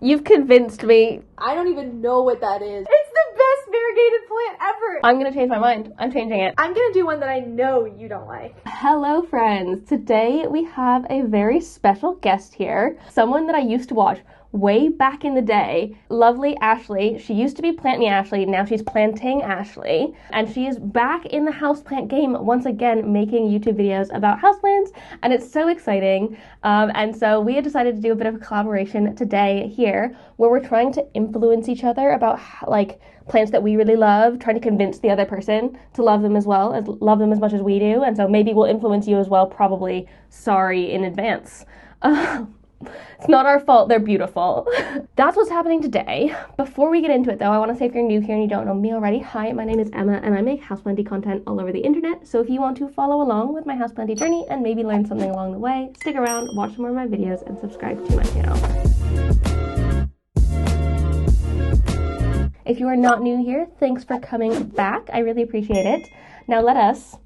You've convinced me. I don't even know what that is. It's the best variegated plant ever. I'm gonna change my mind. I'm changing it. I'm gonna do one that I know you don't like. Hello, friends. Today we have a very special guest here. Someone that I used to watch way back in the day. Lovely Ashley. She used to be Plant Me Ashley. Now she's Planting Ashley. And she is back in the houseplant game once again, making YouTube videos about houseplants. And it's so exciting. And so we had decided to do a bit of a collaboration today here where we're trying to influence each other about like plants that we really love, trying to convince the other person to love them as well, as love them as much as we do. And so maybe we'll influence you as well, probably. Sorry in advance. It's not our fault, they're beautiful. That's what's happening today. Before we get into it though, I want to say if you're new here and you don't know me already, hi, my name is Emma and I make houseplanty content all over the internet. So if you want to follow along with my houseplanty journey and maybe learn something along the way, stick around, watch some more of my videos and subscribe to my channel. If you are not new here, thanks for coming back. I really appreciate it. Now let us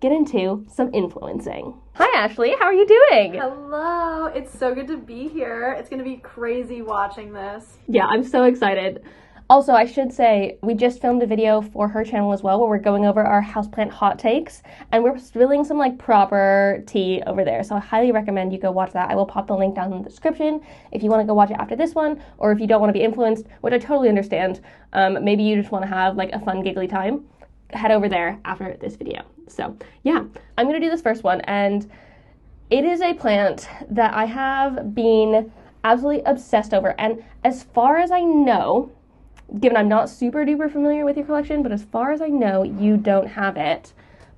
get into some influencing. Hi Ashley, how are you doing? Hello, it's so good to be here. It's gonna be crazy watching this. Yeah, I'm so excited. Also, I should say, we just filmed a video for her channel as well where we're going over our houseplant hot takes and we're spilling some like proper tea over there. So I highly recommend you go watch that. I will pop the link down in the description if you want to go watch it after this one, or if you don't want to be influenced, which I totally understand. Maybe you just want to have like a fun giggly time. Head over there after this video. So yeah, I'm gonna do this first one, and it is a plant that I have been absolutely obsessed over. And as far as I know, given I'm not super duper familiar with your collection, but as far as I know, you don't have it.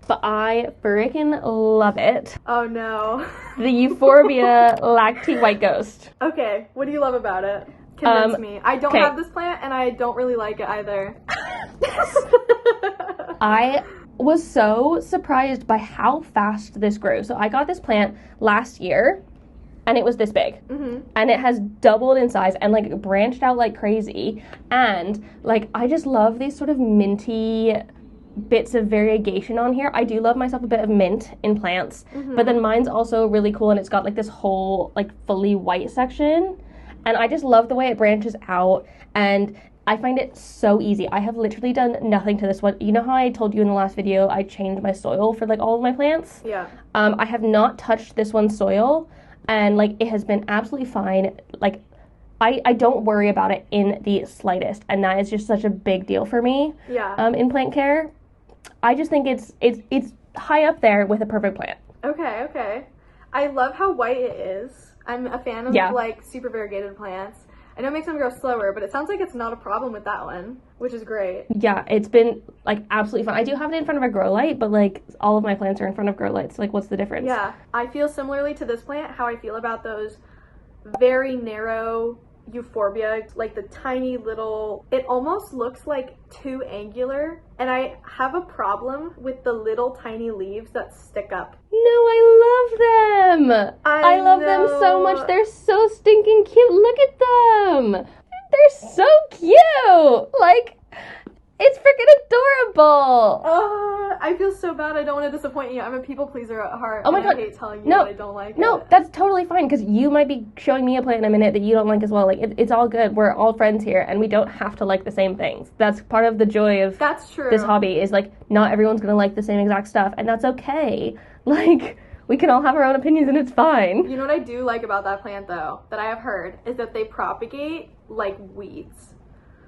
But I freaking love it. Oh no. The euphorbia lactea white ghost. Okay, what do you love about it? Convince me. I don't have this plant and I don't really like it either. I was so surprised by how fast this grew. So I got this plant last year and it was this big. And it has doubled in size and like branched out like crazy. And like I just love these sort of minty bits of variegation on here. I do love myself a bit of mint in plants, but then mine's also really cool and it's got like this whole like fully white section. And I just love the way it branches out, and I find it so easy. I have literally done nothing to this one. You know how I told you in the last video I changed my soil for like all of my plants? Yeah. I have not touched this one's soil, and like it has been absolutely fine. Like I don't worry about it in the slightest, and that is just such a big deal for me. Yeah. In plant care. I just think it's high up there with a perfect plant. Okay. I love how white it is. I'm a fan of like super variegated plants. I know it makes them grow slower, but it sounds like it's not a problem with that one, which is great. Yeah, it's been like absolutely fun. I do have it in front of a grow light, but like all of my plants are in front of grow lights. Like what's the difference? Yeah, I feel similarly to this plant how I feel about those very narrow euphorbia, like the tiny little, it almost looks like too angular, and I have a problem with the little tiny leaves that stick up. No, I love them. I love them so much. They're so stinking cute. Look at them. They're so cute. Like, it's freaking adorable. I feel so bad. I don't want to disappoint you. I'm a people pleaser at heart. Oh my God. I hate telling you that I don't like it. No, that's totally fine, because you might be showing me a plant in a minute that you don't like as well. Like, it's all good. We're all friends here, and we don't have to like the same things. That's part of the joy of this hobby, is like, not everyone's going to like the same exact stuff, and that's okay. Like, we can all have our own opinions, and it's fine. You know what I do like about that plant, though, that I have heard, is that they propagate like weeds.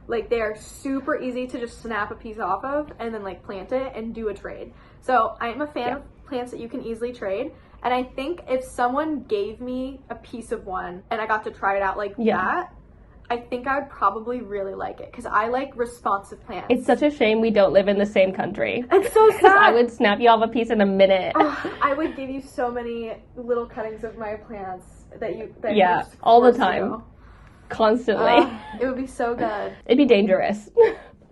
Like, they are super easy to just snap a piece off of and then like plant it and do a trade. So I am a fan of plants that you can easily trade. And I think if someone gave me a piece of one and I got to try it out like that, I think I would probably really like it, because I like responsive plants. It's such a shame we don't live in the same country. It's so sad. I would snap you off a piece in a minute. I would give you so many little cuttings of my plants that you all the time. Constantly. It would be so good. It'd be dangerous.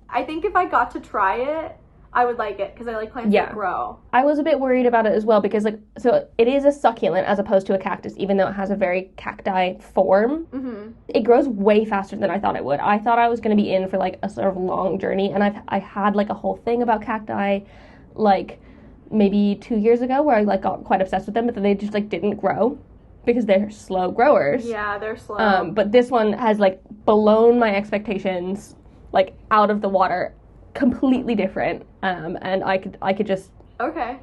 I think if I got to try it, I would like it, because I like plants that grow. I was a bit worried about it as well, because like, so it is a succulent as opposed to a cactus, even though it has a very cacti form. It grows way faster than I thought it would. I thought I was going to be in for like a sort of long journey, and I had like a whole thing about cacti like maybe 2 years ago where I like got quite obsessed with them, but then they just like didn't grow. because they're slow growers. Yeah, they're slow. But this one has like blown my expectations like out of the water, completely different. And I could just. Okay.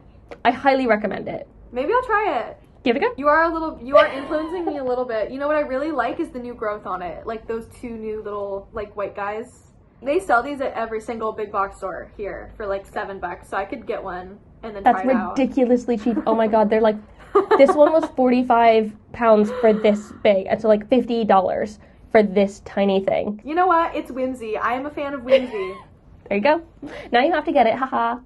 I highly recommend it. Maybe I'll try it. Give it a go. You are influencing me a little bit. You know what I really like is the new growth on it. Like those two new little like white guys. They sell these at every single big box store here for like $7, so I could get one and then try it out. That's ridiculously cheap. Oh my god, they're like, this one was 45 pounds for this big, and so like $50 for this tiny thing. You know what? It's whimsy. I am a fan of whimsy. There you go. Now you have to get it. Haha.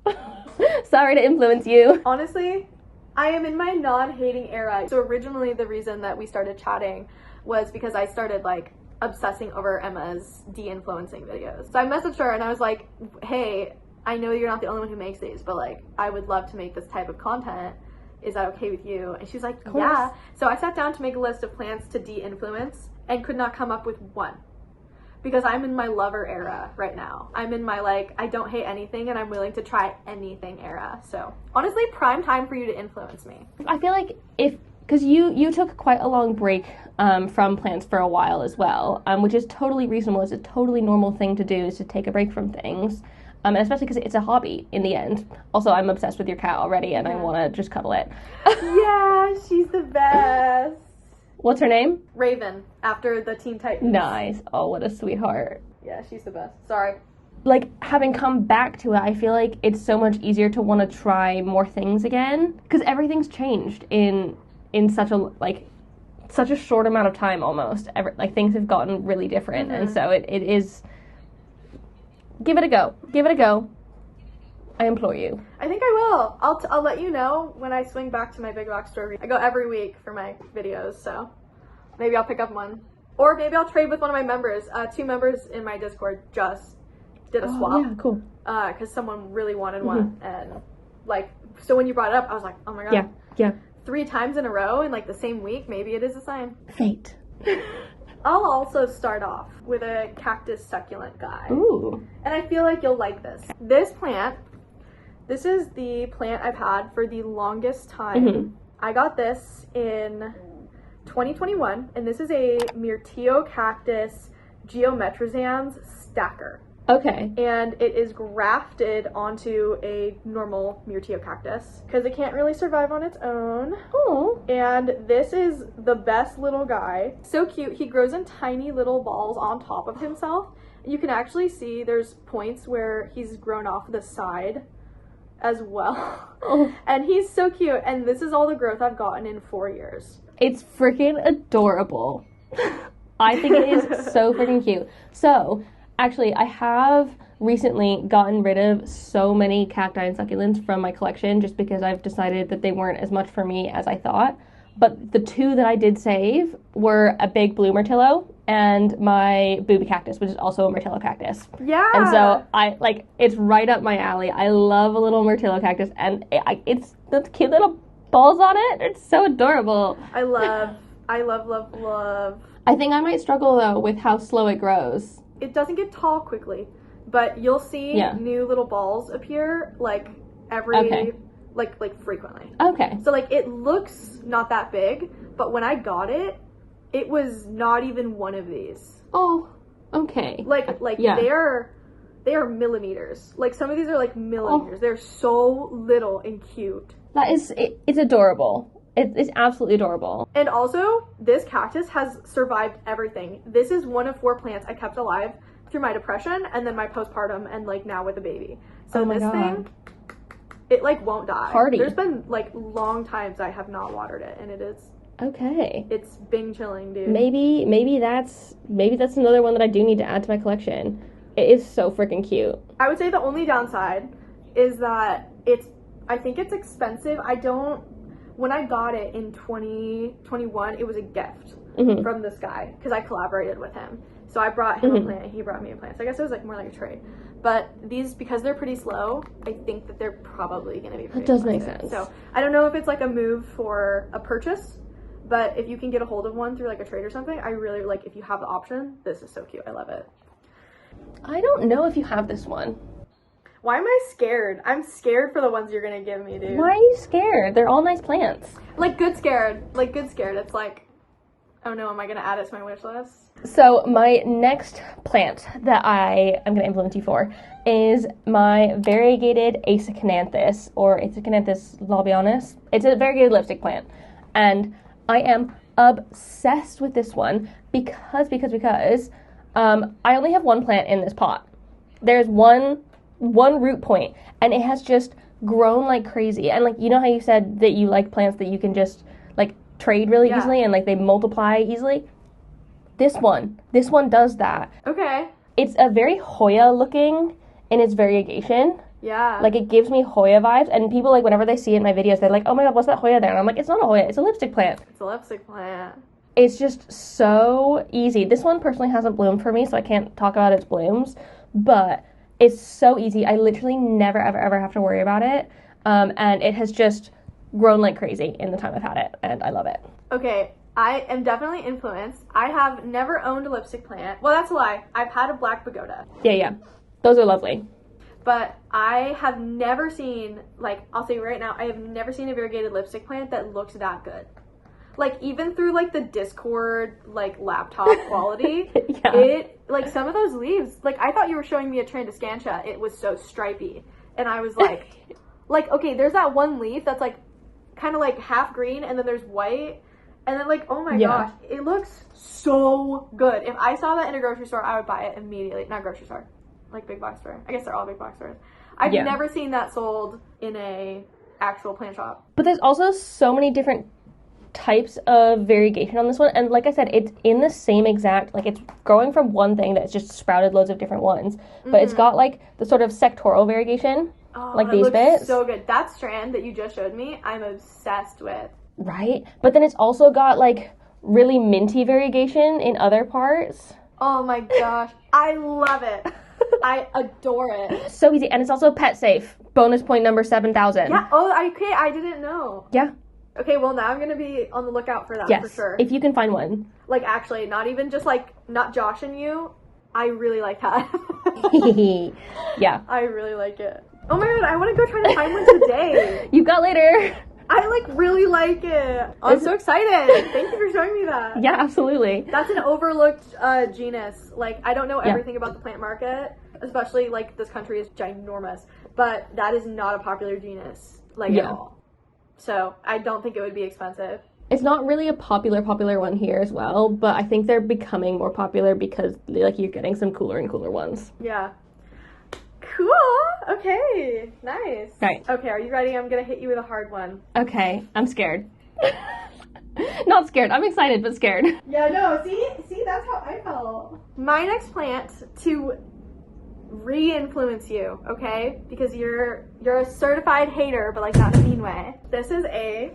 Sorry to influence you. Honestly, I am in my non-hating era. So originally the reason that we started chatting was because I started like obsessing over Emma's de-influencing videos. So I messaged her and I was like, hey, I know you're not the only one who makes these, but like I would love to make this type of content. Is that okay with you? And she's like, yeah. So I sat down to make a list of plants to de-influence and could not come up with one. Because I'm in my lover era right now. I'm in my like, I don't hate anything and I'm willing to try anything era. So honestly, prime time for you to influence me. I feel like because you took quite a long break from plants for a while as well, which is totally reasonable. It's a totally normal thing to do, is to take a break from things. And especially because it's a hobby in the end. Also, I'm obsessed with your cat already and I want to just cuddle it. Yeah, she's the best. What's her name? Raven, after the Teen Titans. Nice. Oh, what a sweetheart. Yeah, she's the best. Sorry. Like, having come back to it, I feel like it's so much easier to want to try more things again. Because everything's changed in such a short amount of time almost. Like, things have gotten really different. And so it is... Give it a go. Give it a go. I implore you. I think I will. I'll let you know when I swing back to my big box store. I go every week for my videos, so maybe I'll pick up one. Or maybe I'll trade with one of my members. 2 members in my Discord just did a swap. Yeah, cool. Because someone really wanted one. And, like, so when you brought it up, I was like, oh my god. Yeah. 3 times in a row in, like, the same week, maybe it is a sign. Fate. I'll also start off with a cactus succulent guy. Ooh. And I feel like you'll like this. This is the plant I've had for the longest time. I got this in 2021, and this is a myrtillocactus geometrizans stacker. Okay. And it is grafted onto a normal myrtillocactus because it can't really survive on its own. Oh. And this is the best little guy. So cute. He grows in tiny little balls on top of himself. You can actually see there's points where he's grown off the side as well. Oh. And he's so cute. And this is all the growth I've gotten in 4 years. It's freaking adorable. I think it is so freaking cute. So, actually, I have recently gotten rid of so many cacti and succulents from my collection just because I've decided that they weren't as much for me as I thought. But the 2 that I did save were a big blue myrtillo and my booby cactus, which is also a myrtillocactus. Yeah. And so it's right up my alley. I love a little myrtillocactus, and it's the cute little balls on it. It's so adorable. I love. I think I might struggle though with how slow it grows. It doesn't get tall quickly, but you'll see new little balls appear like every like frequently. Okay. So like it looks not that big, but when I got it, it was not even one of these. Oh, okay. They are millimeters. Like some of these are like millimeters. They're so little and cute. It's adorable. It's absolutely adorable. And also, this cactus has survived everything. This is one of 4 plants I kept alive through my depression and then my postpartum and like now with a baby. So this thing, it like won't die. Hardy. There's been like long times I have not watered it, and it is okay. It's bing chilling, dude. Maybe that's another one that I do need to add to my collection. It is so freaking cute. I would say the only downside is that I think it's expensive. When I got it in 2021, it was a gift from this guy because I collaborated with him. So I brought him a plant and he brought me a plant. So I guess it was like more like a trade. But these, because they're pretty slow, I think that they're probably going to be pretty That does expensive. make sense. So I don't know if it's like a move for a purchase, but if you can get a hold of one through like a trade or something, I really like, if you have the option, this is so cute. I love it. I don't know if you have this one. Why am I scared? I'm scared for the ones you're gonna give me, dude. Why are you scared? They're all nice plants. Like good scared. Like good scared. It's like, oh no, am I gonna add it to my wish list? So my next plant that I am gonna implement you for is my variegated Acecanthus, or Acecanthus labianus. It's a variegated lipstick plant, and I am obsessed with this one because I only have one plant in this pot. There's one root point, and it has just grown like crazy. And like, you know how you said that you like plants that you can just like trade really easily and like they multiply easily? This one does that. Okay. It's a very Hoya looking in its variegation. Yeah. Like, it gives me Hoya vibes, and people, like, whenever they see it in my videos, they're like, oh my god, what's that Hoya there? And I'm like, it's not a Hoya, it's a lipstick plant. It's a lipstick plant. It's just so easy. This one personally hasn't bloomed for me, so I can't talk about its blooms, but it's so easy. I literally never, ever, ever have to worry about it, and it has just grown like crazy in the time I've had it, and I love it. Okay, I am definitely influenced. I have never owned a lipstick plant. Well, that's a lie. I've had a black pagoda. Yeah. Those are lovely. But I have never seen, like, I'll say right now, I have never seen a variegated lipstick plant that looks that good. Like, even through, like, the Discord, like, laptop quality, it, like, some of those leaves, like, I thought you were showing me a Trandescantia. It was so stripy. And I was like, okay, there's that one leaf that's, like, kind of, like, half green, and then there's white. And then, like, oh my gosh, it looks so good. If I saw that in a grocery store, I would buy it immediately. Not grocery store, like big box store. I guess they're all big box stores. I've never seen that sold in a actual plant shop. But there's also so many different types of variegation on this one. And like I said, it's in the same exact, like, it's growing from one thing that's just sprouted loads of different ones. But it's got, like, the sort of sectoral variegation, like these bits. So good. That strand that you just showed me, I'm obsessed with. Right? But then it's also got, like, really minty variegation in other parts. Oh my gosh. I love it. I adore it. So easy. And it's also pet safe. Bonus point number 7,000. Yeah. Oh, okay. I didn't know. Yeah. Okay, well, now I'm going to be on the lookout for that, for sure. If you can find one. Like, actually, not even just, like, not Josh and you. I really like that. Yeah. I really like it. Oh my god, I want to go try to find one today. You've got later. I, like, really like it. I'm so excited. Thank you for showing me that. Yeah, absolutely. That's an overlooked genus. Like, I don't know everything about the plant market, especially, like, this country is ginormous, but that is not a popular genus, like, at all. So, I don't think it would be expensive. It's not really a popular one here as well, but I think they're becoming more popular because, like, you're getting some cooler and cooler ones. Yeah. Cool. Okay. Nice. Right. Okay, are you ready? I'm gonna hit you with a hard one. Okay. I'm scared. Not scared. I'm excited, but scared. Yeah, no, see, that's how I felt. My next plant to re-influence you, okay? Because you're a certified hater, but, like, not in a mean way. This is a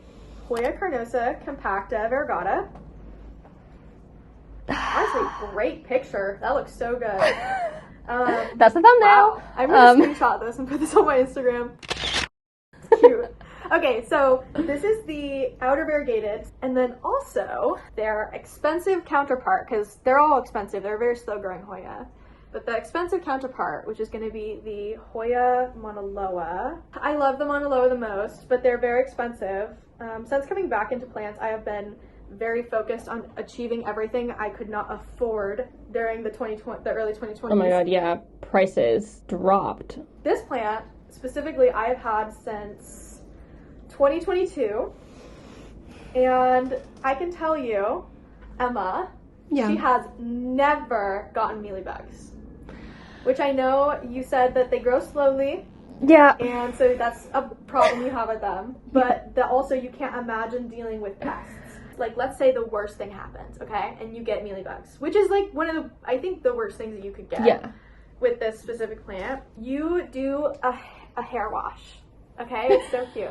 Hoya carnosa compacta variegata. Honestly, great picture. That looks so good. That's the thumbnail. Wow. I'm gonna screenshot this and put this on my Instagram. Cute. Okay, so this is the outer variegated, and then also their expensive counterpart, because they're all expensive. They're very slow-growing Hoya. But the expensive counterpart, which is going to be the Hoya monoloa. I love the monoloa the most, but they're very expensive. Since coming back into plants, I have been very focused on achieving everything I could not afford during the early 2020s. Oh my god, yeah. Prices dropped. This plant, specifically, I've had since 2022. And I can tell you, Emma, she has never gotten mealybugs. Which I know you said that they grow slowly. Yeah. And so that's a problem you have with them. But that also you can't imagine dealing with pests. Like, let's say the worst thing happens, okay? And you get mealybugs, which is, like, one of the, I think, the worst things that you could get with this specific plant. You do a hair wash, okay? It's so cute.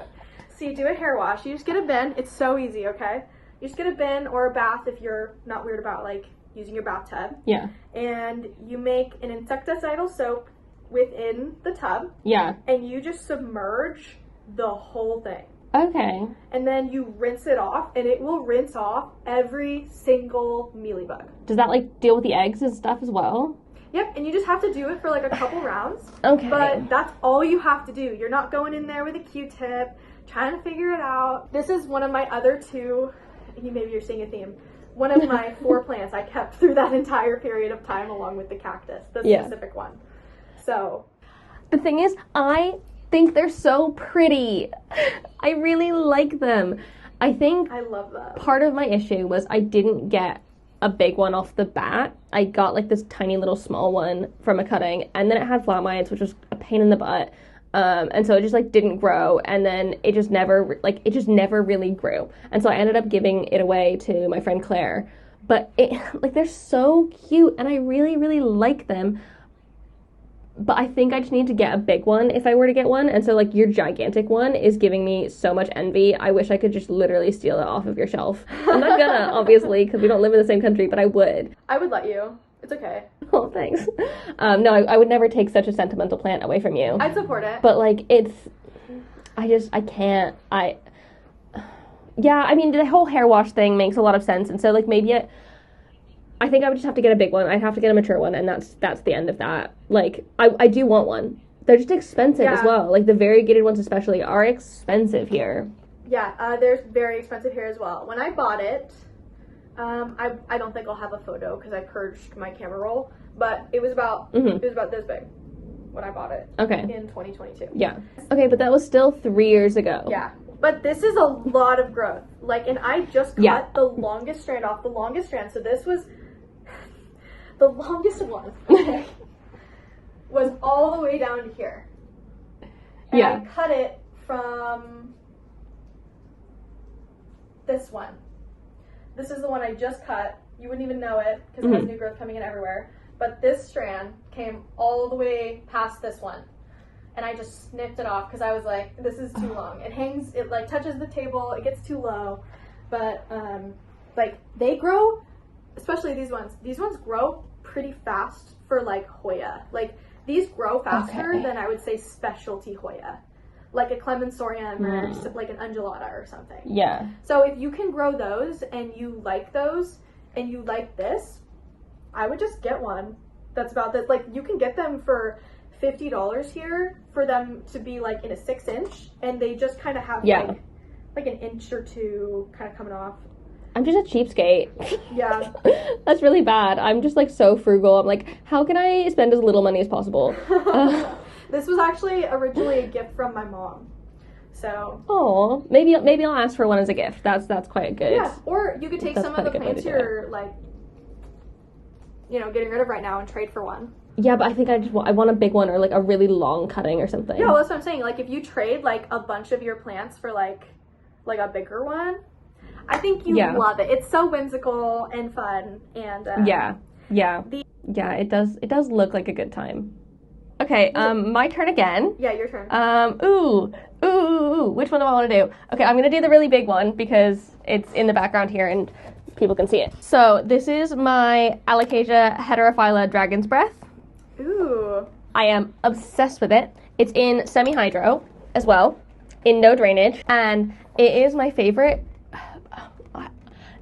So you do a hair wash. You just get a bin. It's so easy, okay? You just get a bin or a bath if you're not weird about, like, using your bathtub. Yeah. And you make an insecticidal soap within the tub. Yeah. And you just submerge the whole thing. Okay. And then you rinse it off, and it will rinse off every single mealybug. Does that, like, deal with the eggs and stuff as well? Yep, and you just have to do it for like a couple rounds. Okay. But that's all you have to do. You're not going in there with a Q-tip, trying to figure it out. This is one of my other two, maybe you're seeing a theme, one of my 4 plants I kept through that entire period of time along with the cactus, the specific one. So. The thing is, I think they're so pretty. I really like them. I think I love that. Part of my issue was I didn't get a big one off the bat. I got like this tiny little small one from a cutting, and then it had flat mites, which was a pain in the butt. And so it just like didn't grow, and then it just never really grew. And so I ended up giving it away to my friend Claire. But it like they're so cute, and I really, really like them. But I think I just need to get a big one if I were to get one. And so, like, your gigantic one is giving me so much envy. I wish I could just literally steal it off of your shelf. I'm not gonna, obviously, because we don't live in the same country, but I would. I would let you. It's okay. Oh, thanks. No, I would never take such a sentimental plant away from you. I'd support it. But, like, I can't. Yeah, I mean, the whole hair wash thing makes a lot of sense. And so, like, maybe I think I would just have to get a big one. I'd have to get a mature one, and that's the end of that. Like, I do want one. They're just expensive as well. Like, the variegated ones especially are expensive here. Yeah, they're very expensive here as well. When I bought it, I don't think I'll have a photo because I purged my camera roll, but it was about this big when I bought it. Okay. In 2022. Yeah. Okay, but that was still 3 years ago. Yeah. But this is a lot of growth. Like, and I just cut the longest strand off the longest strand. So this was the longest one. Okay. Was all the way down to here. And I cut it from this one. This is the one I just cut. You wouldn't even know it because it has new growth coming in everywhere. But this strand came all the way past this one. And I just snipped it off because I was like, this is too long. It hangs, it like touches the table, it gets too low. But like they grow, especially these ones grow pretty fast for like Hoya. Like these grow faster than I would say specialty Hoya. Like a clemensorium or like an undulata or something. Yeah. So if you can grow those and you like those and you like this, I would just get one that's about this. Like you can get them for $50 here for them to be like in a 6-inch, and they just kind of have like an inch or two kind of coming off. I'm just a cheapskate. Yeah. That's really bad. I'm just like so frugal. I'm like, how can I spend as little money as possible? This was actually originally a gift from my mom. So. Oh, maybe I'll ask for one as a gift. That's quite good. Yeah. Or you could take some of the plants you're like, you know, getting rid of right now and trade for one. Yeah, but I think I want a big one or like a really long cutting or something. Yeah, well, that's what I'm saying. Like if you trade like a bunch of your plants for like a bigger one, I think you love it. It's so whimsical and fun, and it does look like a good time. Okay, my turn again. Yeah, your turn. Which one do I want to do? Okay, I'm gonna do the really big one because it's in the background here and people can see it. So this is my alocasia heterophylla dragon's breath. Ooh. I am obsessed with it. It's in semi-hydro as well, in no drainage, and it is my favorite.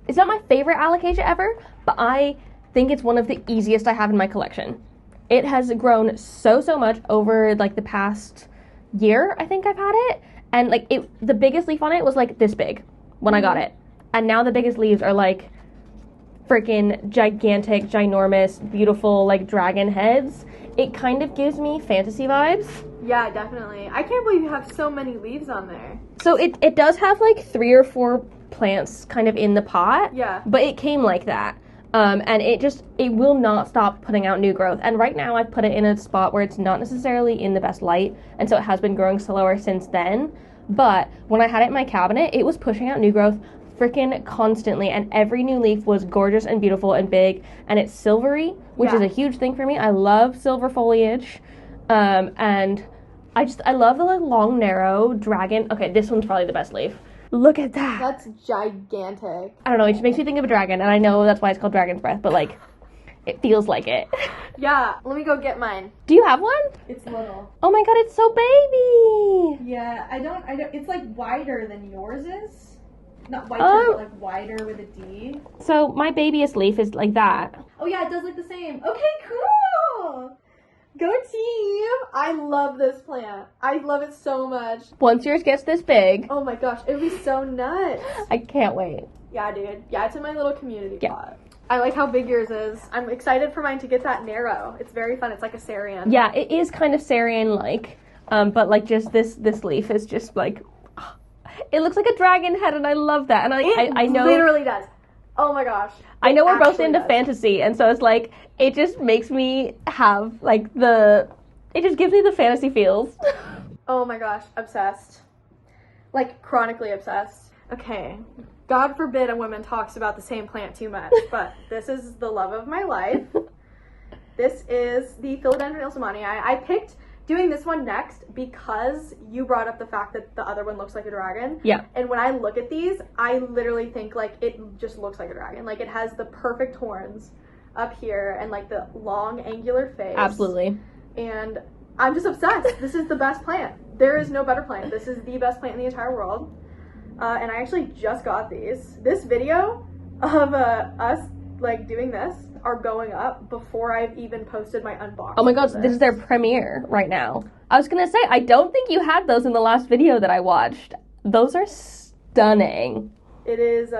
It's not my favorite alocasia ever, but I think it's one of the easiest I have in my collection. It has grown so much over like the past year, I think I've had it, and like the biggest leaf on it was like this big when I got it, and now the biggest leaves are like freaking gigantic, ginormous, beautiful, like dragon heads. It kind of gives me fantasy vibes. Yeah, definitely. I can't believe you have so many leaves on there. So it does have like 3 or 4 plants kind of in the pot. Yeah. But it came like that. And it will not stop putting out new growth. And right now I've put it in a spot where it's not necessarily in the best light. And so it has been growing slower since then. But when I had it in my cabinet, it was pushing out new growth freaking constantly, and every new leaf was gorgeous and beautiful and big, and it's silvery, which is a huge thing for me. I love silver foliage, and I love the like long narrow dragon. Okay, this one's probably the best leaf. Look at that. That's gigantic. I don't know, it just makes me think of a dragon, and I know that's why it's called dragon's breath, but like it feels like it. Yeah, let me go get mine. Do you have one? It's little. Oh my god, it's so baby. Yeah, I don't it's like wider than yours is. Not whiter, but like wider with a D. So my babyest leaf is like that. Oh yeah, it does look the same. Okay, cool. Go team! I love this plant. I love it so much. Once yours gets this big. Oh my gosh, it would be so nuts. I can't wait. Yeah, dude. Yeah, it's in my little community pot. I like how big yours is. I'm excited for mine to get that narrow. It's very fun. It's like a Sarian. Yeah, it is kind of Sarian-like, but like just this leaf is just like, it looks like a dragon head, and I love that. And I know it literally does. Oh my gosh. I know we're both into fantasy, and so it's like, it just makes me have like it just gives me the fantasy feels. Oh my gosh, obsessed. Like chronically obsessed. Okay. God forbid a woman talks about the same plant too much, but this is the love of my life. This is the philodendron ilsemanii. I picked doing this one next because you brought up the fact that the other one looks like a dragon. Yeah. And when I look at these, I literally think like it just looks like a dragon. Like it has the perfect horns up here and like the long angular face. Absolutely. And I'm just obsessed. This is the best plant. There is no better plant. This is the best plant in the entire world. And I actually just got these. This video of us like doing this are going up before I've even posted my unboxing. Oh my god, this is their premiere right now. I was gonna say, I don't think you had those in the last video that I watched. Those are stunning. It is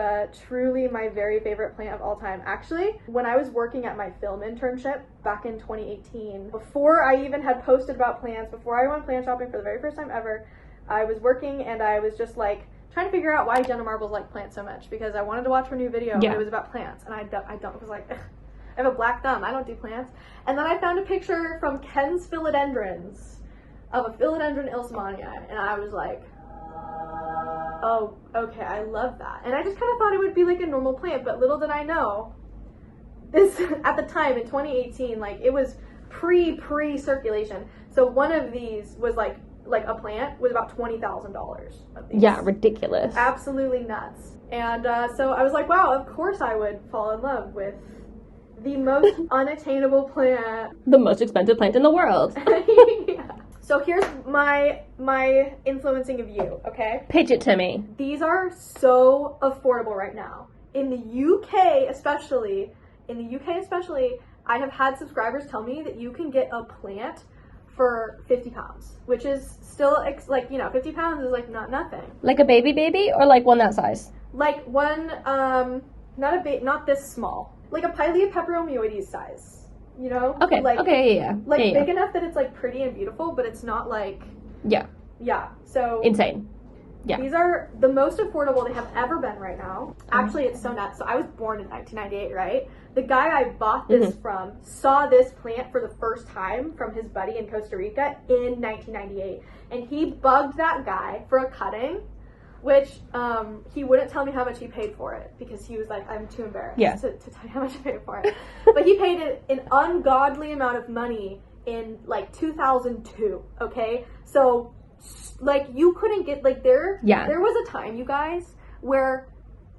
truly my very favorite plant of all time. Actually, when I was working at my film internship back in 2018, before I even had posted about plants, before I went plant shopping for the very first time ever, I was working and I was just like trying to figure out why Jenna Marbles liked plants so much, because I wanted to watch her new video and it was about plants, and I was like, ugh, I have a black thumb, I don't do plants. And then I found a picture from Ken's Philodendrons of a Philodendron ilsemanii, and I was like, oh, okay, I love that. And I just kind of thought it would be like a normal plant, but little did I know, this, at the time in 2018, like it was pre-circulation. So one of these was like a plant was about $20,000. Yeah, ridiculous. Absolutely nuts. And so I was like, wow, of course I would fall in love with the most unattainable plant. The most expensive plant in the world. Yeah. So here's my influencing of you, okay? Pitch it to me. These are so affordable right now. In the UK especially, I have had subscribers tell me that you can get a plant for 50 pounds, which is still like, you know, 50 pounds is like not nothing. Like a baby or like one that size? Like one, not this small. Like a Pilea peperomioides size, you know? Okay, like, okay, yeah. Like yeah, big enough that it's like pretty and beautiful, but it's not like... Yeah. Yeah, so... Insane. Yeah. These are the most affordable they have ever been right now. Actually, it's so nuts. So I was born in 1998, right? The guy I bought this from saw this plant for the first time from his buddy in Costa Rica in 1998. And he bugged that guy for a cutting, which he wouldn't tell me how much he paid for it because he was like, I'm too embarrassed to tell you how much he paid for it. But he paid an ungodly amount of money in like 2002, okay? So like you couldn't get, like there was a time, you guys, where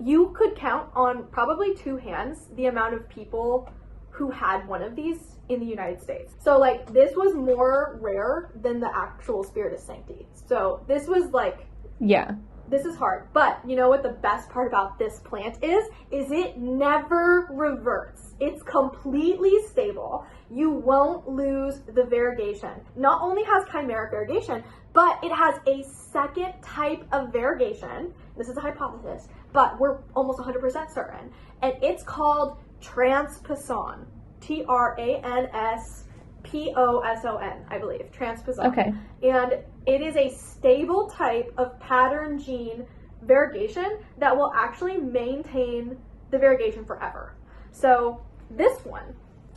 you could count on probably two hands the amount of people who had one of these in the United States. So like this was more rare than the actual Spiritus Sancti. So this was like, this is hard. But you know what the best part about this plant is it never reverts. It's completely stable. You won't lose the variegation. Not only has chimeric variegation, but it has a second type of variegation. This is a hypothesis, but we're almost 100% certain. And it's called transposon. Transposon, I believe. Transposon. Okay. And it is a stable type of pattern gene variegation that will actually maintain the variegation forever. So this one,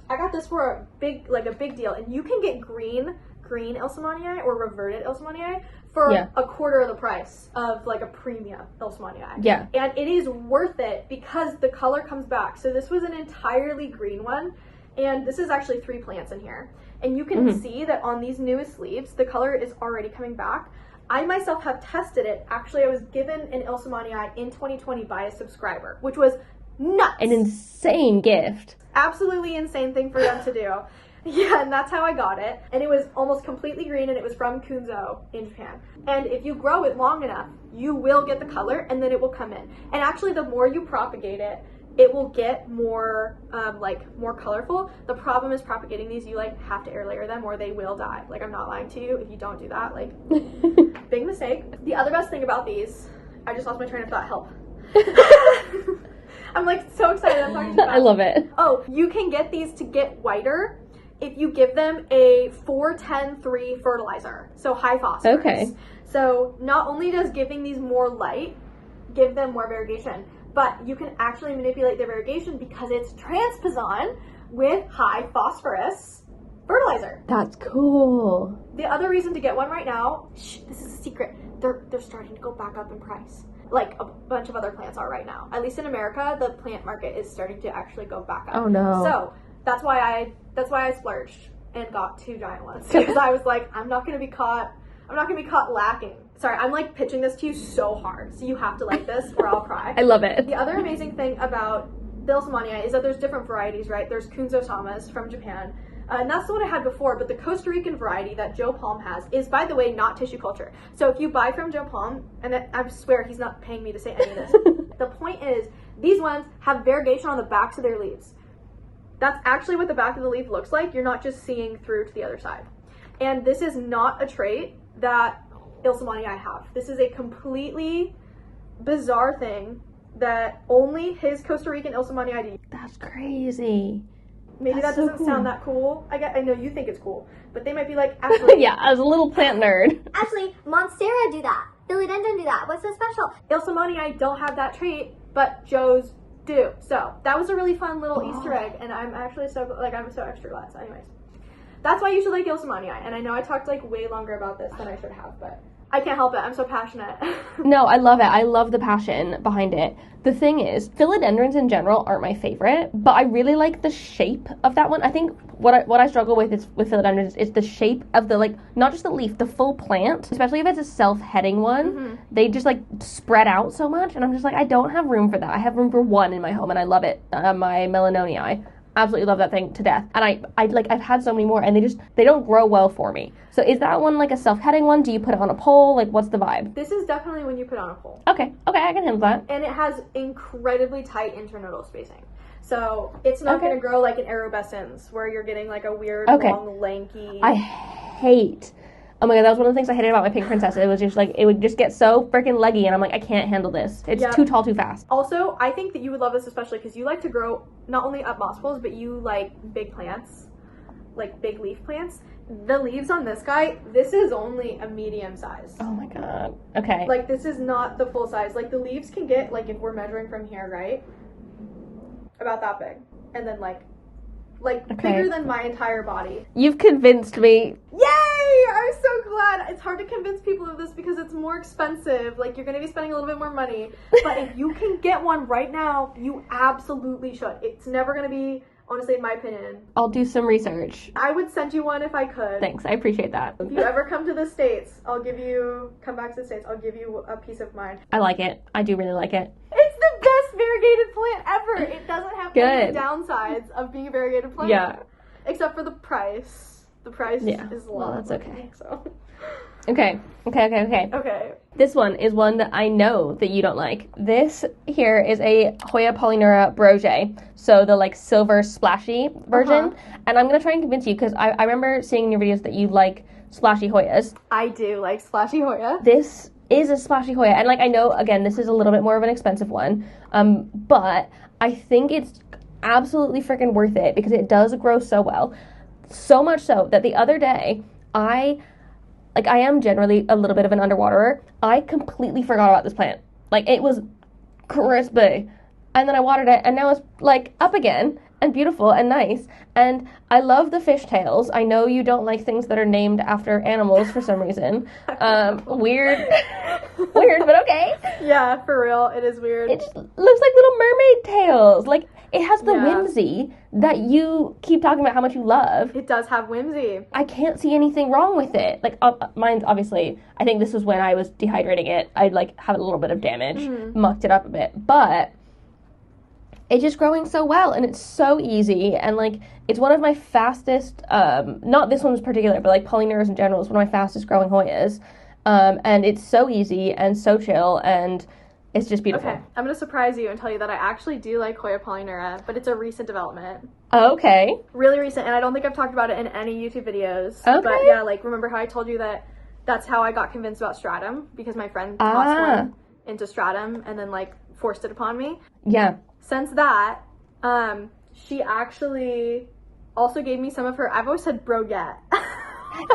I got this for a big deal, and you can get green ilsemanii or reverted ilsemanii for a quarter of the price of like a premium ilsemanii. Yeah. And it is worth it because the color comes back. So this was an entirely green one, and this is actually 3 plants in here. And you can see that on these newest leaves, the color is already coming back. I myself have tested it. Actually, I was given an ilsemanii in 2020 by a subscriber, which was nuts. An insane gift. Absolutely insane thing for them to do. Yeah, and that's how I got it. And it was almost completely green, and it was from Kunzo in Japan. And if you grow it long enough, you will get the color, and then it will come in. And actually, the more you propagate it, it will get more more colorful. The problem is propagating these, you like have to air layer them or they will die. Like, I'm not lying to you. If you don't do that, like, big mistake. The other best thing about these, I just lost my train of thought, help. I'm like so excited. I'm talking too fast. I love it. Oh, you can get these to get whiter if you give them a 4-10-3 fertilizer, so high phosphorus. Okay. So not only does giving these more light give them more variegation, but you can actually manipulate their variegation because it's transposon with high phosphorus fertilizer. That's cool. The other reason to get one right now, this is a secret, they're starting to go back up in price. Like a bunch of other plants are right now. At least in America, the plant market is starting to actually go back up. Oh no. So that's why I splurged and got 2 giant ones. Because I was like, I'm not gonna be caught lacking. Sorry, I'm like pitching this to you so hard. So you have to like this or I'll cry. I love it. The other amazing thing about the ilsemanii is that there's different varieties, right? There's Kunzo-samas from Japan. And that's the one I had before, but the Costa Rican variety that Joe Palm has is, by the way, not tissue culture. So if you buy from Joe Palm, and I swear he's not paying me to say any of this, the point is, these ones have variegation on the backs of their leaves. That's actually what the back of the leaf looks like. You're not just seeing through to the other side. And this is not a trait that ilsemanii have. This is a completely bizarre thing that only his Costa Rican ilsemanii do. That's crazy. Maybe That's that so doesn't cool. sound that cool. I know you think it's cool, but they might be like, actually, Yeah, as a little plant nerd. Actually, Monstera do that. Philodendron do that. What's so special? ilsemanii don't have that trait, but Joe's do. So that was a really fun little Easter egg, and I'm actually I'm so extra glad. So anyways, that's why you should like ilsemanii. And I know I talked like way longer about this than I should have, but I can't help it. I'm so passionate. No, I love it. I love the passion behind it. The thing is, philodendrons in general aren't my favorite, but I really like the shape of that one. I think what I struggle with philodendrons is the shape of the, like, not just the leaf, the full plant. Especially if it's a self-heading one. Mm-hmm. They just, like, spread out so much, and I'm just like, I don't have room for that. I have room for one in my home, and I love it. My melanonii. Absolutely love that thing to death. And I've had so many more, and they don't grow well for me. So is that one like a self-heading one? Do you put it on a pole? Like, what's the vibe? This is definitely when you put on a pole. Okay, I can handle that. And it has incredibly tight internodal spacing. So it's not going to grow like an arabescens, where you're getting like a weird, long, lanky... Oh my god, that was one of the things I hated about my pink princess. It was just like, it would just get so freaking leggy, and I'm like, I can't handle this. It's too tall, too fast. Also, I think that you would love this especially because you like to grow not only up moss poles, but you like big plants, like big leaf plants. The leaves on this guy, this is only a medium size. Oh my god. Okay. Like, this is not the full size. Like, the leaves can get, like, if we're measuring from here, right? About that big. And then, like bigger than my entire body. You've convinced me. Yay! I'm so glad. It's hard to convince people of this because it's more expensive. Like, you're going to be spending a little bit more money. But if you can get one right now, you absolutely should. It's never going to be, honestly, in my opinion. I'll do some research. I would send you one if I could. Thanks, I appreciate that. If you ever come to the States, come back to the States, I'll give you a piece of mine. I like it. I do really like it. It's the best variegated plant ever. It doesn't have any of the downsides of being a variegated plant. Yeah. Except for the price. The price is low. Well, that's okay. So. Okay. This one is one that I know that you don't like. This here is a Hoya polyneura brogée. So the like silver splashy version. And I'm going to try and convince you because I remember seeing in your videos that you like splashy Hoyas. I do like splashy Hoya. This is a splashy Hoya. And like, I know, again, this is a little bit more of an expensive one. But I think it's absolutely freaking worth it because it does grow so well. So much so that the other day, I am generally a little bit of an underwaterer. I completely forgot about this plant. Like, it was crispy. And then I watered it, and now it's, like, up again, and beautiful, and nice. And I love the fishtails. I know you don't like things that are named after animals for some reason. Weird, but okay. Yeah, for real, it is weird. It just looks like little mermaid tails. Like, it has the whimsy that you keep talking about how much you love. It does have whimsy. I can't see anything wrong with it. Like, mine's obviously, I think this was when I was dehydrating it. I'd, like, have a little bit of damage, mucked it up a bit. But it's just growing so well, and it's so easy, and, like, it's one of my fastest, not this one in particular, but, like, polyneuras in general is one of my fastest growing Hoyas. And it's so easy and so chill, and It's just beautiful. Okay, I'm gonna surprise you and tell you that I actually do like Hoya polyneura, but it's a recent development. Okay. Really recent, and I don't think I've talked about it in any YouTube videos. Okay. But yeah, like, remember how I told you that that's how I got convinced about stratum? Because my friend tossed one into stratum and then, like, forced it upon me. Yeah. Since that, she actually also gave me some of her, I've always said broguette.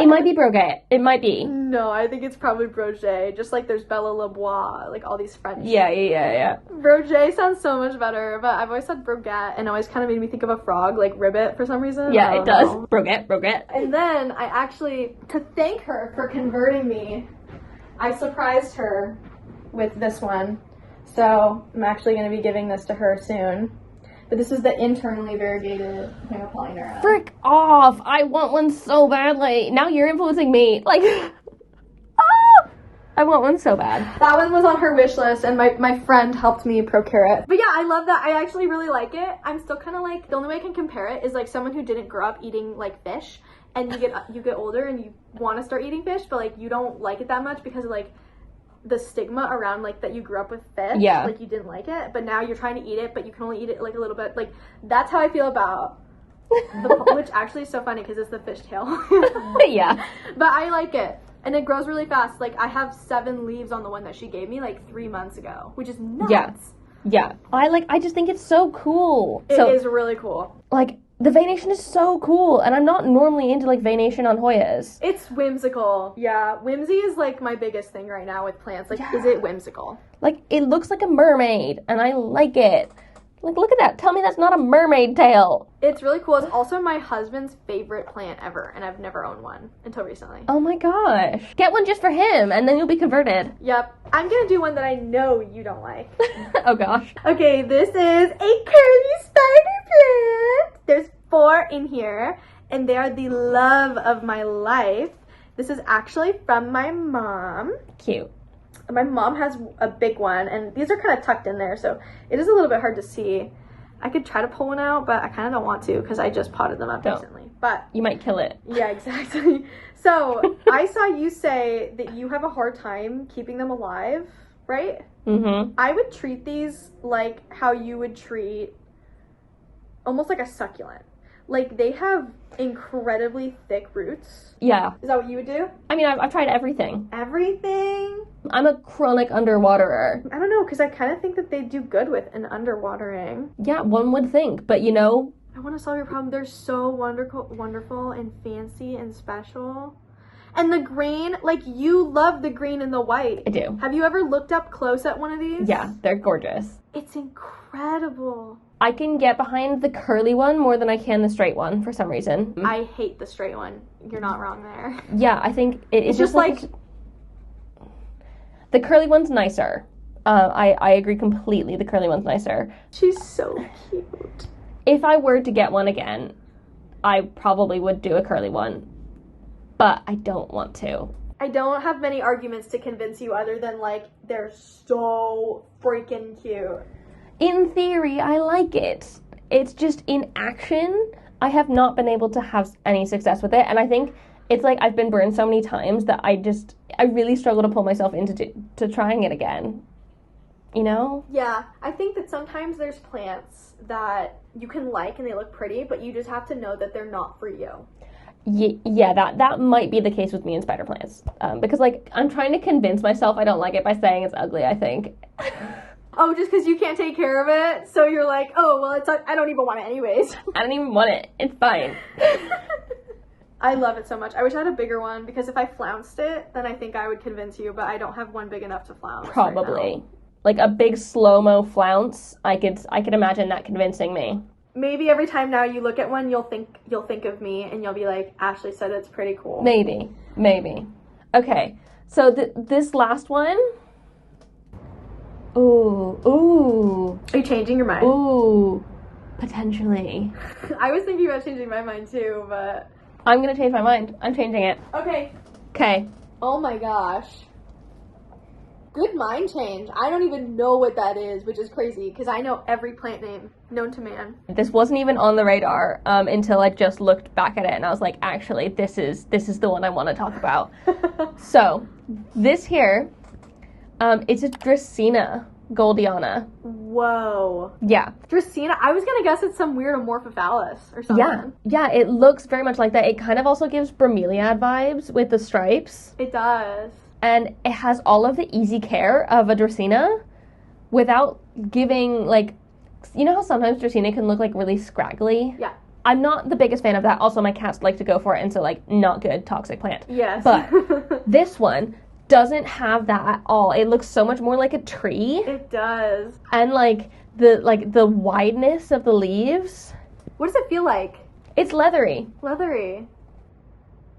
It might be broguette. It might be. No, I think it's probably broget. Just like there's Belle Le Bois, like all these French. Yeah. Broget sounds so much better, but I've always said broguette, and it always kind of made me think of a frog, like ribbit, for some reason. Yeah, it does. Broguette. And then I actually, to thank her for converting me, I surprised her with this one. So I'm actually going to be giving this to her soon. But this is the internally variegated Hoya polyneura. Frick off! I want one so badly. Now you're influencing me. Like, I want one so bad. That one was on her wish list, and my friend helped me procure it. But yeah, I love that. I actually really like it. I'm still kind of like, the only way I can compare it is like someone who didn't grow up eating like fish, and you get older and you want to start eating fish, but like you don't like it that much because of like the stigma around like that you grew up with fish. Yeah. Like you didn't like it, but now you're trying to eat it, but you can only eat it like a little bit. Like that's how I feel about which actually is so funny because it's the fishtail. Yeah. But I like it. And it grows really fast. Like, I have 7 leaves on the one that she gave me, like, 3 months ago, which is nuts. Yeah. I just think it's so cool. It is really cool. Like, the veination is so cool, and I'm not normally into, like, veination on Hoyas. It's whimsical. Yeah, whimsy is, like, my biggest thing right now with plants. Like, is it whimsical? Like, it looks like a mermaid, and I like it. Like, look at that. Tell me that's not a mermaid tail. It's really cool. It's also my husband's favorite plant ever, and I've never owned one until recently. Oh my gosh. Get one just for him, and then you'll be converted. Yep. I'm gonna do one that I know you don't like. Oh gosh. Okay, this is a curly spider plant. There's 4 in here, and they are the love of my life. This is actually from my mom. Cute. My mom has a big one, and these are kind of tucked in there, so it is a little bit hard to see. I could try to pull one out, but I kind of don't want to because I just potted them up recently. But you might kill it. Yeah, exactly. So I saw you say that you have a hard time keeping them alive, right? Mm-hmm. I would treat these like how you would treat almost like a succulent. Like, they have incredibly thick roots. Yeah. Is that what you would do? I mean, I've tried everything. Everything? I'm a chronic underwaterer. I don't know, because I kind of think that they do good with an underwatering. Yeah, one would think, but you know... I want to solve your problem. They're so wonderful and fancy and special. And the green, like, you love the green and the white. I do. Have you ever looked up close at one of these? Yeah, they're gorgeous. It's incredible. I can get behind the curly one more than I can the straight one for some reason. I hate the straight one. You're not wrong there. Yeah, I think it's just like... The curly one's nicer. I agree completely. The curly one's nicer. She's so cute. If I were to get one again, I probably would do a curly one. But I don't want to. I don't have many arguments to convince you other than, like, they're so freaking cute. In theory, I like it. It's just in action, I have not been able to have any success with it. And I think it's like I've been burned so many times that I really struggle to pull myself into to trying it again. You know? Yeah, I think that sometimes there's plants that you can like and they look pretty, but you just have to know that they're not for you. Yeah, that might be the case with me and spider plants. Because, like, I'm trying to convince myself I don't like it by saying it's ugly, I think. Oh, just because you can't take care of it? So you're like, oh, well, I don't even want it anyways. I don't even want it. It's fine. I love it so much. I wish I had a bigger one, because if I flounced it, then I think I would convince you, but I don't have one big enough to flounce. Probably. Like a big slow-mo flounce, I could imagine that convincing me. Maybe every time now you look at one, you'll think of me, and you'll be like, Ashley said it's pretty cool. Maybe. Okay, so this last one... Ooh. Are you changing your mind? Ooh. Potentially. I was thinking about changing my mind too, but... I'm gonna change my mind. I'm changing it. Okay. Oh my gosh. Good mind change. I don't even know what that is, which is crazy, because I know every plant name known to man. This wasn't even on the radar until I just looked back at it, and I was like, actually, this is the one I want to talk about. So, this here, it's a dracaena. goldieana. Whoa. Yeah. Dracaena, I was gonna guess it's some weird amorphophallus or something. Yeah, it looks very much like that. It kind of also gives bromeliad vibes with the stripes. It does. And it has all of the easy care of a dracaena without giving, like, you know how sometimes dracaena can look, like, really scraggly? Yeah. I'm not the biggest fan of that. Also, my cats like to go for it, and so, like, not good, toxic plant. Yes. But this one doesn't have that at all. It looks so much more like a tree. It does. And, like, the wideness of the leaves. What does it feel like? It's leathery. Leathery.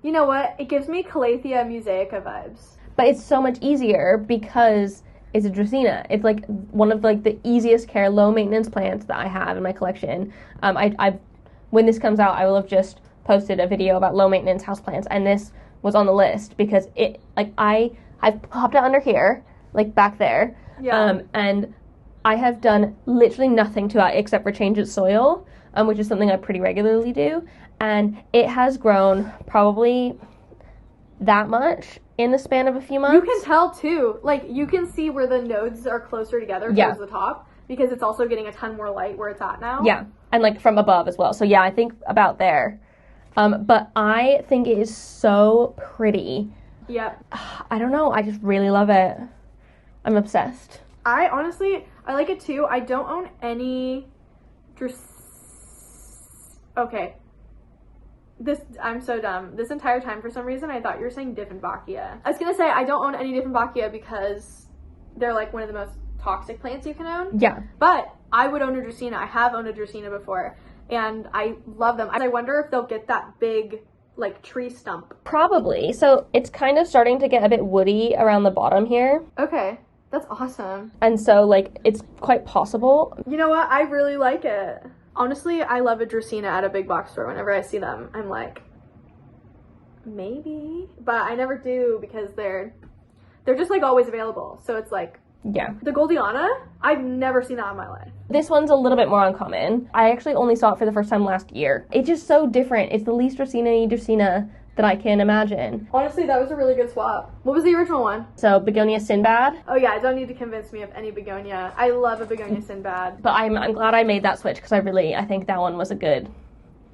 You know what? It gives me Calathea musaica vibes. But it's so much easier because it's a dracaena. It's, like, one of, like, the easiest care, low-maintenance plants that I have in my collection. When this comes out, I will have just posted a video about low-maintenance houseplants, and this was on the list because it, like, I've popped it under here, like, back there. Yeah. And I have done literally nothing to it except for change its soil, which is something I pretty regularly do. And it has grown probably that much in the span of a few months. You can tell, too. Like, you can see where the nodes are closer together towards the top because it's also getting a ton more light where it's at now. Yeah, and, like, from above as well. So, yeah, I think about there. But I think it is so pretty. Yep. I don't know. I just really love it. I'm obsessed. I like it too. I don't own any Okay. I'm so dumb. This entire time, for some reason, I thought you were saying Dieffenbachia. I was gonna say, I don't own any Dieffenbachia because they're, like, one of the most toxic plants you can own. Yeah. But I would own a dracaena. I have owned a dracaena before, and I love them. I wonder if they'll get that big, like, tree stump. Probably. So it's kind of starting to get a bit woody around the bottom here. Okay. That's awesome. And so, like, it's quite possible. You know what? I really like it. Honestly, I love a dracaena at a big box store. Whenever I see them, I'm like, maybe. But I never do because they're just, like, always available. So it's like, yeah. The goldieana, I've never seen that in my life. This one's a little bit more uncommon. I actually only saw it for the first time last year. It's just so different. It's the least dracaena that I can imagine. Honestly, that was a really good swap. What was the original one? So, Begonia Sinbad. Oh yeah, don't need to convince me of any begonia. I love a begonia Sinbad. But I'm glad I made that switch because I think that one was a good.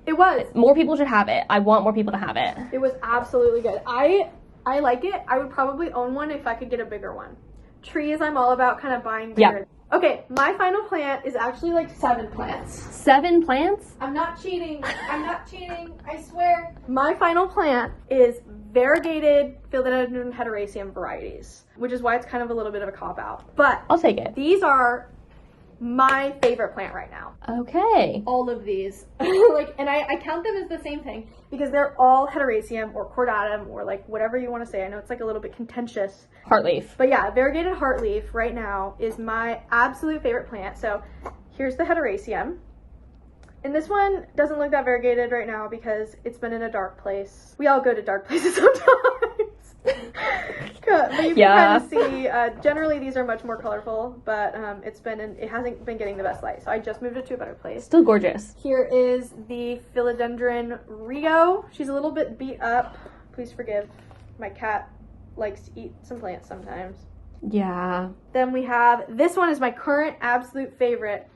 It was. More people should have it. I want more people to have it. It was absolutely good. I like it. I would probably own one if I could get a bigger one. Trees, I'm all about kind of buying bigger. Yeah. Okay, my final plant is actually like 7 plants. 7 plants? I'm not cheating. I swear. My final plant is variegated philodendron hedaraceum varieties, which is why it's kind of a little bit of a cop-out. But I'll take it. These are my favorite plant right now. Okay. All of these. And I count them as the same thing because they're all hederaceum or cordatum or, like, whatever you want to say. I know it's, like, a little bit contentious. Heartleaf. But yeah, variegated heartleaf right now is my absolute favorite plant. So here's the hederaceum. And this one doesn't look that variegated right now because it's been in a dark place. We all go to dark places sometimes. But you can kind of see, generally these are much more colorful, but it hasn't been getting the best light. So I just moved it to a better place. Still gorgeous. Here is the philodendron Rigo. She's a little bit beat up. Please forgive. My cat likes to eat some plants sometimes. Yeah. Then we have, this one is my current absolute favorite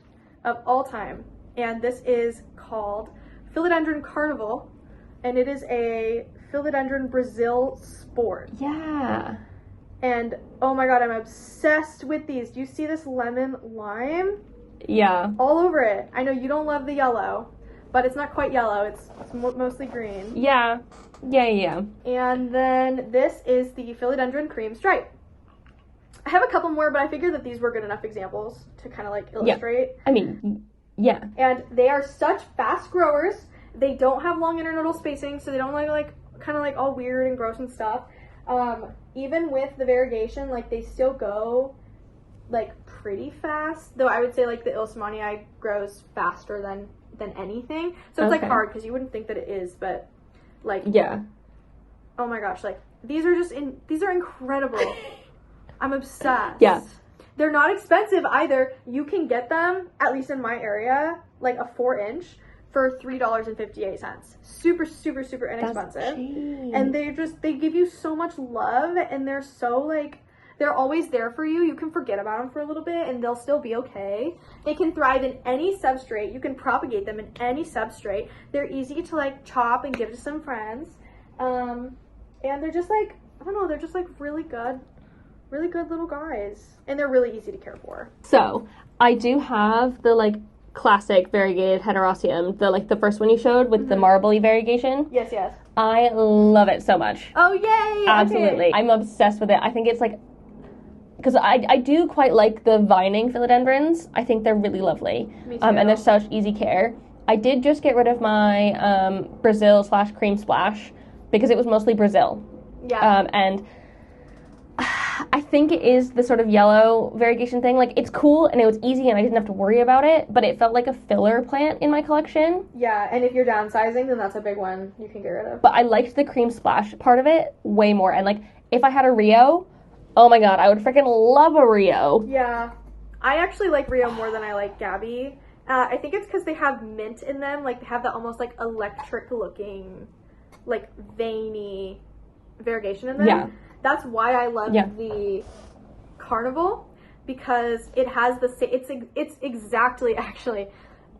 of all time. And this is called Philodendron Carnival. And it is a Philodendron Brazil sport. Yeah. And oh my god, I'm obsessed with these. Do you see this lemon lime? Yeah. All over it. I know you don't love the yellow, but it's not quite yellow. It's mostly green. Yeah. Yeah. And then this is the Philodendron Cream Stripe. I have a couple more, but I figured that these were good enough examples to kind of like illustrate. Yeah. I mean, yeah. And they are such fast growers. They don't have long internodal spacing, so they don't like kind of like all weird and gross and stuff. Even with the variegation, like they still go like pretty fast. Though I would say like the ilsemanii grows faster than anything. So it's like hard because you wouldn't think that it is, but like yeah. Oh my gosh, like these are incredible. I'm obsessed. Yeah. They're not expensive either. You can get them, at least in my area, like a 4-inch for $3.58. Super, super, super inexpensive. That's cheap. And they give you so much love, and they're so like, they're always there for you. You can forget about them for a little bit and they'll still be okay. They can thrive in any substrate. You can propagate them in any substrate. They're easy to like chop and give to some friends. And they're just like, I don't know, they're just like really good little guys. And they're really easy to care for. So I do have the like classic variegated hedaraceum, the first one you showed with the marbly variegation. Yes, yes. I love it so much. Oh, yay! Absolutely. Okay. I'm obsessed with it. I think it's like, because I do quite like the vining philodendrons. I think they're really lovely. Me too. And they're such easy care. I did just get rid of my Brazil/cream splash because it was mostly Brazil. Yeah. And I think it is the sort of yellow variegation thing. Like, it's cool and it was easy and I didn't have to worry about it, but it felt like a filler plant in my collection. Yeah, and if you're downsizing, then that's a big one you can get rid of. But I liked the cream splash part of it way more. And, like, if I had a Rio, oh my god, I would freaking love a Rio. Yeah. I actually like Rio more than I like Gabby. I think it's because they have mint in them. Like, they have that almost, like, electric-looking, like, veiny variegation in them. Yeah. That's why I love the Carnival, because it has the same, it's exactly, actually,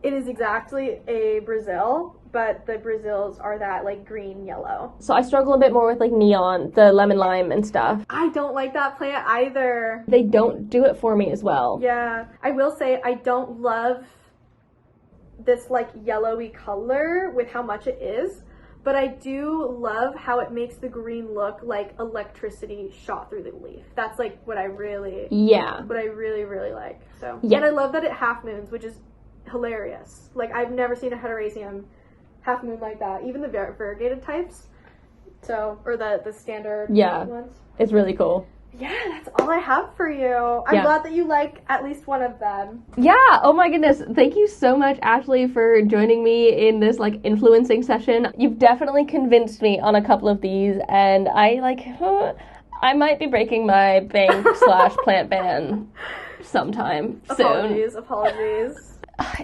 it is exactly a Brazil, but the Brazils are that, like, green-yellow. So I struggle a bit more with, like, neon, the lemon lime and stuff. I don't like that plant either. They don't do it for me as well. Yeah. I will say I don't love this, like, yellowy color with how much it is. But I do love how it makes the green look like electricity shot through the leaf. That's like what I really really like. So yeah. And I love that it half moons, which is hilarious. Like, I've never seen a hedaraceum half moon like that. Even the variegated types. So, or the standard ones. It's really cool. Yeah, that's all I have for you. I'm glad that you like at least one of them. Yeah, oh my goodness. Thank you so much, Ashley, for joining me in this, like, influencing session. You've definitely convinced me on a couple of these, and I I might be breaking my bank/plant ban sometime soon. Apologies.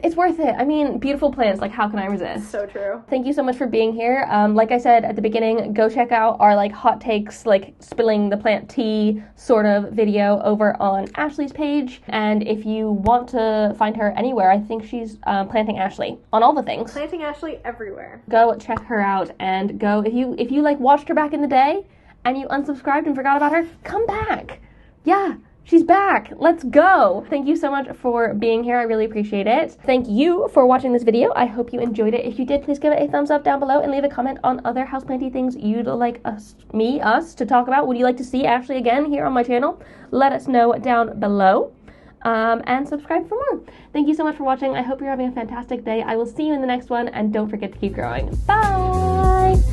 It's worth it. I mean, beautiful plants, like, how can I resist? So true. Thank you so much for being here. Like I said at the beginning, go check out our, like, hot takes, like, spilling the plant tea sort of video over on Ashley's page. And if you want to find her anywhere, I think she's Planting Ashley on all the things. Planting Ashley everywhere. Go check her out, and go, if you like watched her back in the day and you unsubscribed and forgot about her, come back. Yeah. She's back. Let's go. Thank you so much for being here. I really appreciate it. Thank you for watching this video. I hope you enjoyed it. If you did, please give it a thumbs up down below and leave a comment on other houseplanty things you'd like us to talk about. Would you like to see Ashley again here on my channel? Let us know down below. And subscribe for more. Thank you so much for watching. I hope you're having a fantastic day. I will see you in the next one, and don't forget to keep growing. Bye!